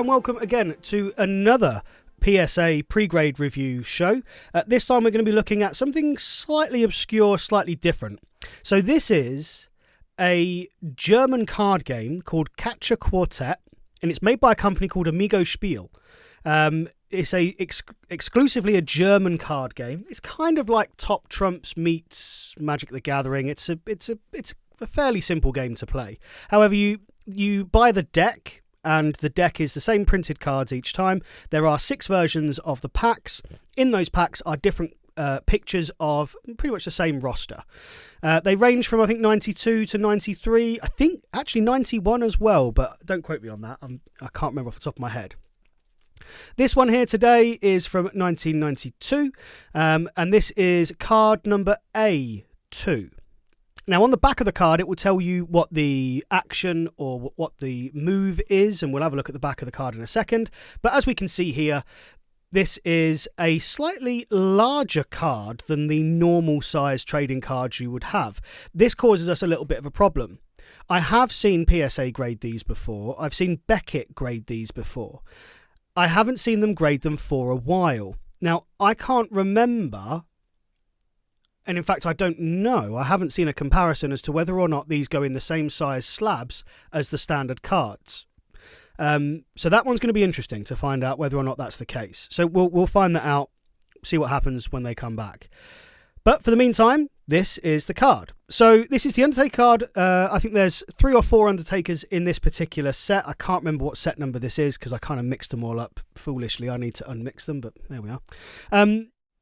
and welcome again to another PSA pre-grade review show. This time we're going to be looking at something slightly obscure, slightly different. So this is a German card game called Quartett, and it's made by a company called Amigo Spiel. It's exclusively a German card game. It's kind of like Top Trumps meets Magic the Gathering. It's a fairly simple game to play. However, you buy the deck, and the deck is the same printed cards each time. There are 6 versions of the packs. In those packs are different pictures of pretty much the same roster. They range from, I think, 92 to 93. I think actually 91 as well, but don't quote me on that. I can't remember off the top of my head. This one here today is from 1992, and this is card number A2. Now, on the back of the card, it will tell you what the action or what the move is, and we'll have a look at the back of the card in a second. But as we can see here, this is a slightly larger card than the normal size trading cards you would have. This causes us a little bit of a problem. I have seen PSA grade these before. I've seen Beckett grade these before. I haven't seen them grade them for a while. Now, I can't remember, and in fact I don't know, I haven't seen a comparison as to whether or not these go in the same size slabs as the standard cards. So that one's going to be interesting to find out whether or not that's the case. So we'll find that out, see what happens when they come back. But for the meantime, this is the card. So this is the Undertaker card. I think there's 3 or 4 Undertakers in this particular set. I can't remember what set number this is because I kind of mixed them all up foolishly. I need to unmix them, but there we are.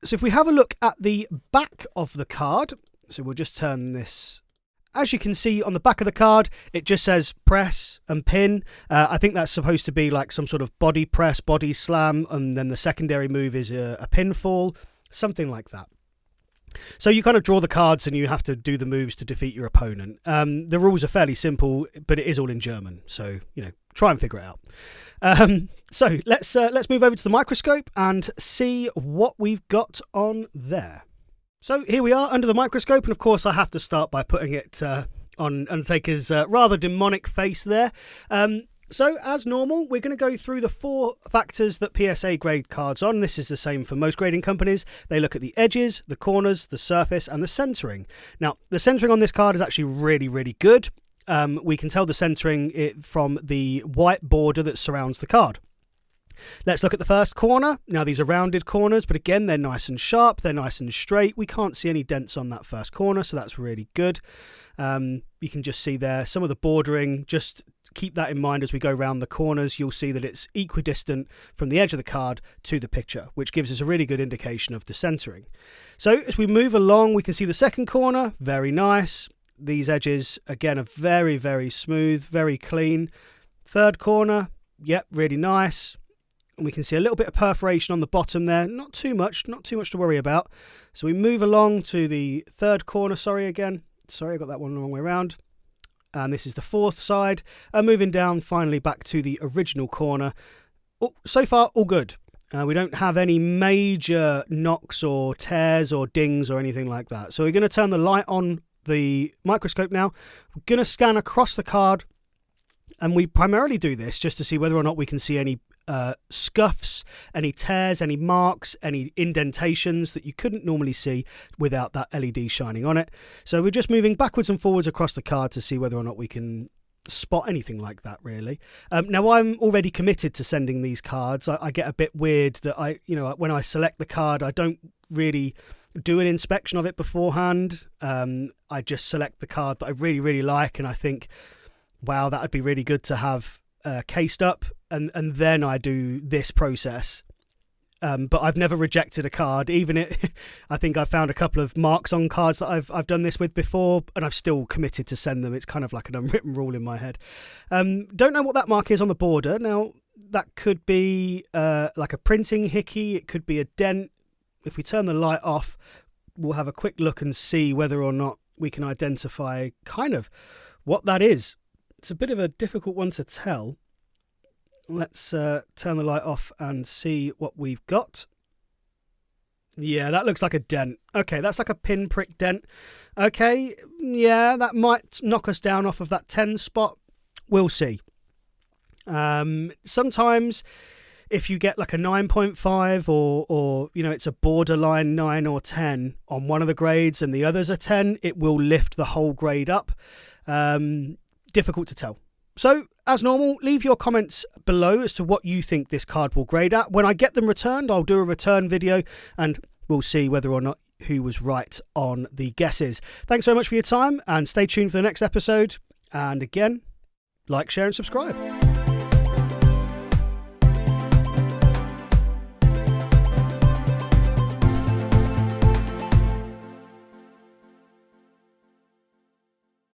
So if we have a look at the back of the card, so we'll just turn this. As you can see on the back of the card, it just says press and pin. I think that's supposed to be like some sort of body press, body slam, and then the secondary move is a pinfall, something like that. So you kind of draw the cards and you have to do the moves to defeat your opponent. The rules are fairly simple, but it is all in German, so try and figure it out. So let's move over to the microscope and see what we've got on there. So here we are under the microscope, and of course I have to start by putting it on Undertaker's rather demonic face there. So as normal, we're going to go through the 4 factors that PSA grade cards on. This is the same for most grading companies. They look at the edges, the corners, the surface, and the centering. Now, the centering on this card is actually really, really good. We can tell the centering from the white border that surrounds the card. Let's look at the first corner. Now, these are rounded corners, but again, they're nice and sharp. They're nice and straight. We can't see any dents on that first corner, so that's really good. You can just see there some of the bordering. Just keep that in mind as we go around the corners. You'll see that it's equidistant from the edge of the card to the picture, which gives us a really good indication of the centering. So as we move along, we can see the second corner, very nice. These edges, again, are very, very smooth, very clean. Third corner, yep, really nice. And we can see a little bit of perforation on the bottom there. Not too much to worry about. So we move along to the third corner. Sorry, I got that one the wrong way around. And this is the fourth side. And moving down finally back to the original corner. Oh, so far, all good. We don't have any major knocks or tears or dings or anything like that. So we're going to turn the light on the microscope now. We're going to scan across the card. And we primarily do this just to see whether or not we can see any scuffs, any tears, any marks, any indentations that you couldn't normally see without that LED shining on it. So we're just moving backwards and forwards across the card to see whether or not we can spot anything like that, really. Now, I'm already committed to sending these cards. I get a bit weird that when I select the card, I don't really do an inspection of it beforehand. I just select the card that I really, really like, and I think, wow, that would be really good to have cased up, and then I do this process. But I've never rejected a card. I think I've found a couple of marks on cards that I've done this with before, and I've still committed to send them. It's kind of like an unwritten rule in my head. Don't know what that mark is on the border. Now, that could be like a printing hickey. It could be a dent. If we turn the light off, we'll have a quick look and see whether or not we can identify kind of what that is. It's a bit of a difficult one to tell. Let's turn the light off and see what we've got. Yeah, that looks like a dent. Okay, that's like a pinprick dent. Okay, yeah, that might knock us down off of that 10 spot. We'll see. Sometimes if you get like a 9.5 or it's a borderline 9 or 10 on one of the grades and the others are 10, it will lift the whole grade up. Difficult to tell. So, as normal, leave your comments below as to what you think this card will grade at. When I get them returned, I'll do a return video and we'll see whether or not who was right on the guesses. Thanks very much for your time and stay tuned for the next episode. And again, like, share and subscribe.